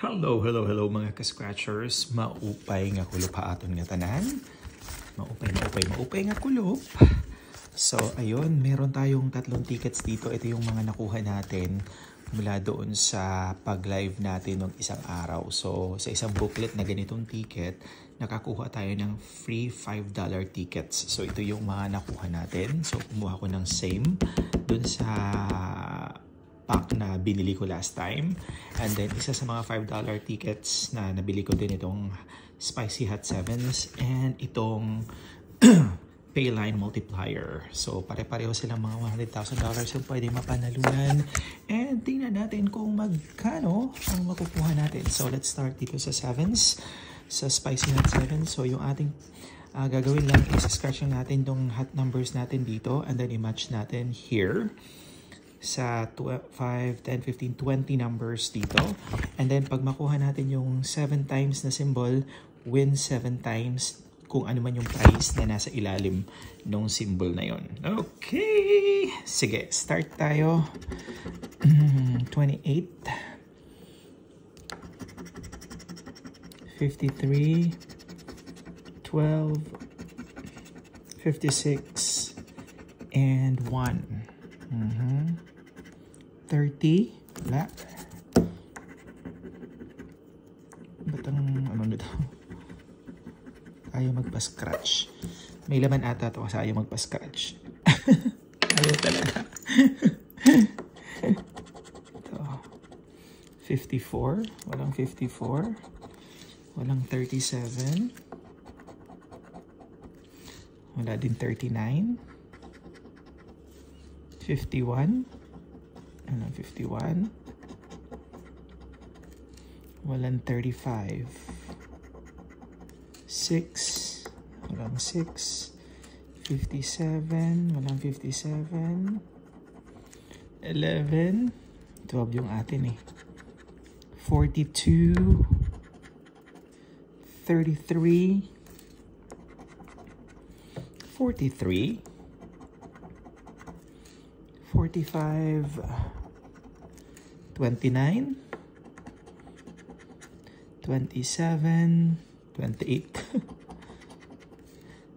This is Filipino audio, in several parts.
Hello mga ka-scratchers. Maupay nga kulop aton nga tanan. Maupay nga kulop. So, ayun, meron tayong 3 tickets dito. Ito yung mga nakuha natin mula doon sa pag-live natin ng isang araw. So, sa isang booklet na ganitong ticket, nakakuha tayo ng free $5 tickets. So, ito yung mga nakuha natin. So, kumuha ko ng same doon sa pack na binili ko last time. And then, isa sa mga $5 tickets na nabili ko din itong Spicy Hot 7s and itong Payline Multiplier. So, pare-pareho silang mga $100,000 yung pwede mapanalunan. And tingnan natin kung magkano ang makukuha natin. So, let's start dito sa 7s. Sa Spicy Hot 7. So, yung ating gagawin lang is scratch natin yung hot numbers natin dito and then i-match natin here sa 5, 10, 15, 20 numbers dito. And then, pag makuha natin yung 7 times na symbol, win 7 times kung ano man yung price na nasa ilalim ng symbol na yon. Okay! Sige, start tayo. 28, 53, 12, 56, and 1. 30, wala. Ba't ang ano nito? Ayaw magpa-scratch. May laman ata ito kasi ayaw magpa-scratch. Ayaw talaga. Ito. 54. Walang 54. Walang 37. Wala din 39. 51. Walang 51. Walang 35. 6. Walang 6. 57. Walang 57. 11. 12 yung atin eh. 42. 33. 43. 45, 29, 27, 28,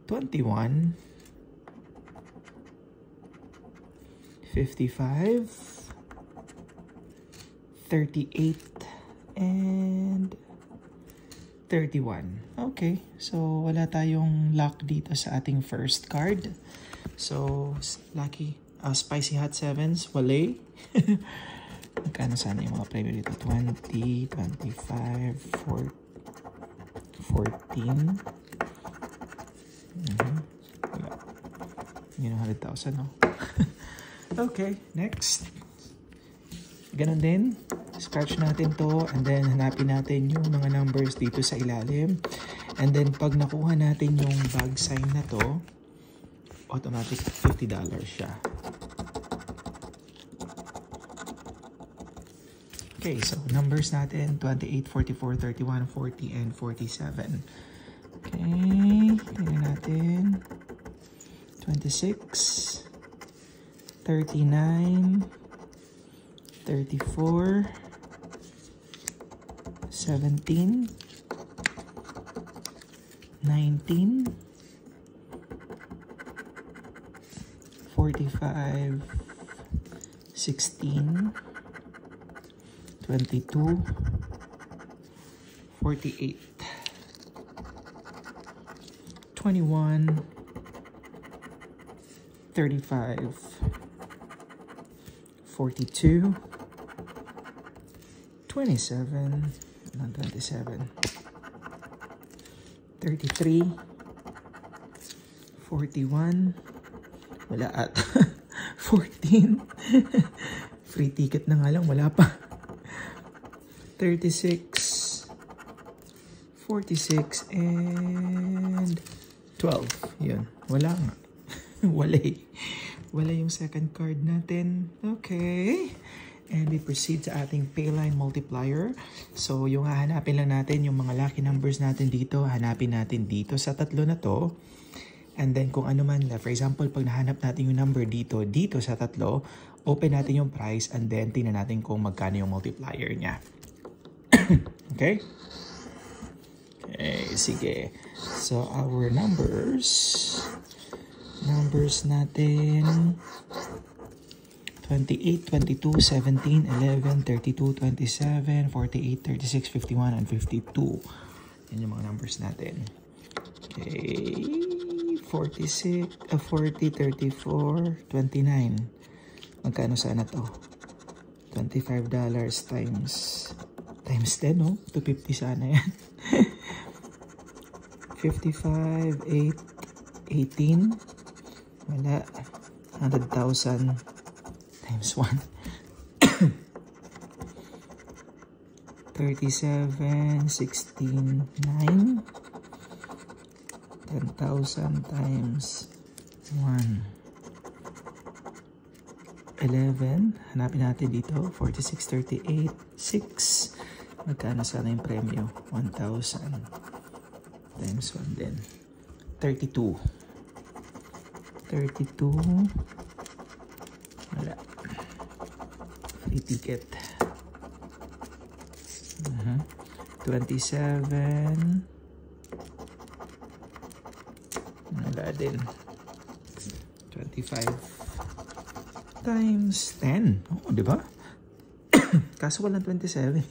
21, 55, 38, and 31. Okay, so wala tayong luck dito sa ating first card. So, lucky. Spicy Hot 7s, wale. Magkano sana yung mga premium dito? 20, 25, 14. Yun ang 100,000, no? Okay, next. Ganon din. Scratch natin to and then hanapin natin yung mga numbers dito sa ilalim. And then pag nakuha natin yung bag sign na to, automatic $50 siya. Okay, so numbers natin, 28, 44, 31, 40, and 47. Okay, tingnan natin. 26, 39, 34, 17, 19, 45, 16, 22, 48, 21, 35, 42, 27, 27, 33, 41, wala at 14, free ticket na nga lang, wala pa. 36, 46, and 12. Yun. Wala nga. Wala yung second card natin. Okay. And we proceed sa ating Payline Multiplier. So, yung hahanapin lang natin, yung mga lucky numbers natin dito, hanapin natin dito sa 3 na to. And then, kung ano man, for example, pag nahanap natin yung number dito sa 3, open natin yung price and then tingnan natin kung magkano yung multiplier niya. Okay? Okay, sige. So, our numbers natin, 28, 22, 17, 11, 32, 27, 48, 36, 51, and 52. Yan yung mga numbers natin. Okay, 40, 34, 29. Magkano sana to? $25 times 10, no? 250 sana yan. 55, 8, 18. Wala. 100,000 times 1. 37, 16, 9. 10,000 times 1. 11. Hanapin natin dito. 46, 38, 6. Magkano sana yung premyo? 1,000 times 1 din. 32. 32. Wala. Free ticket. 27. Wala din. 25 times 10. Oh, di ba? Kaso walang 27.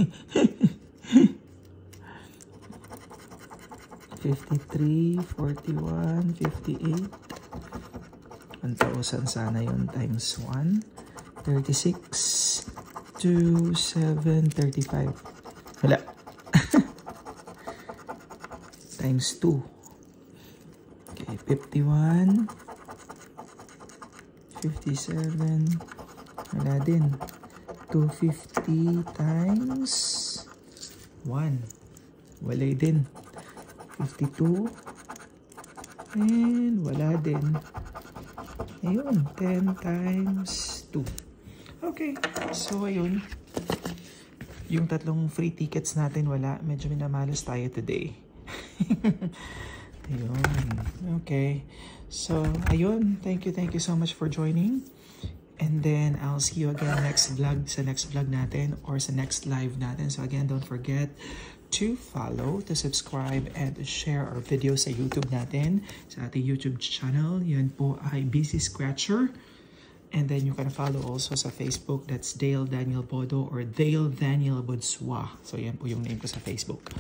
53, 41, 58. 1,000 sana yun times 1. 36, 2, 7, 35. Wala. Times 2. Okay, 51. 57. Wala din. 250 times 1. Wala din. 52. And wala din. Ayun, 10 times 2. Okay, so ayun. Yung tatlong free tickets natin wala. Medyo minamalas tayo today. Ayun. Okay. So, ayun. Thank you so much for joining. And then, I'll see you again next vlog, sa next vlog natin or sa next live natin. So again, don't forget to follow, to subscribe, and share our videos sa YouTube natin, sa ating YouTube channel. Yan po ay BC Scratcher. And then you can follow also sa Facebook. That's Dale Daniel Bodo or Dale Daniel Budswa. So yan po yung name ko sa Facebook.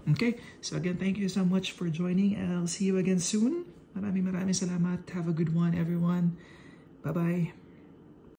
Okay, so again, thank you so much for joining and I'll see you again soon. Maraming salamat. Have a good one, everyone. Bye-bye.